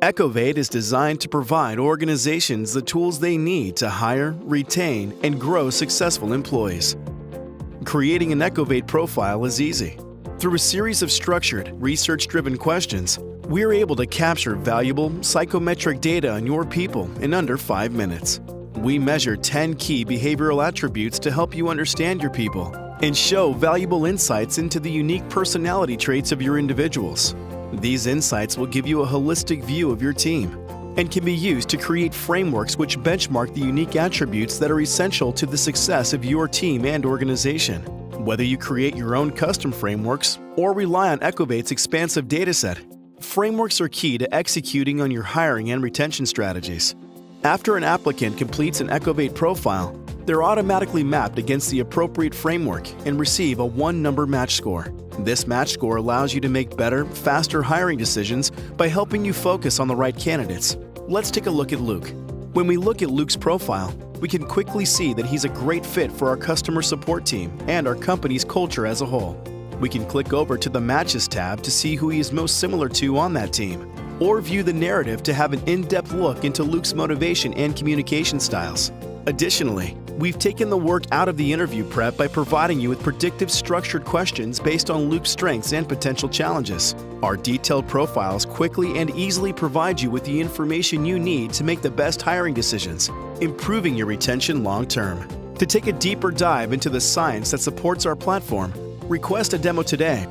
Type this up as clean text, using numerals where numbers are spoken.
Echovate is designed to provide organizations the tools they need to hire, retain, and grow successful employees. Creating an Echovate profile is easy. Through a series of structured, research-driven questions, we're able to capture valuable psychometric data on your people in under 5 minutes. We measure 10 key behavioral attributes to help you understand your people and show valuable insights into the unique personality traits of your individuals. These insights will give you a holistic view of your team and can be used to create frameworks which benchmark the unique attributes that are essential to the success of your team and organization. Whether you create your own custom frameworks or rely on Echovate's expansive dataset, frameworks are key to executing on your hiring and retention strategies. After an applicant completes an Echovate profile, they're automatically mapped against the appropriate framework and receive a 1-number match score. This match score allows you to make better, faster hiring decisions by helping you focus on the right candidates. Let's take a look at Luke. When we look at Luke's profile, we can quickly see that he's a great fit for our customer support team and our company's culture as a whole. We can click over to the Matches tab to see who he is most similar to on that team, or view the narrative to have an in-depth look into Luke's motivation and communication styles. Additionally, we've taken the work out of the interview prep by providing you with predictive, structured questions based on Luke's strengths and potential challenges. Our detailed profiles quickly and easily provide you with the information you need to make the best hiring decisions, improving your retention long-term. To take a deeper dive into the science that supports our platform, request a demo today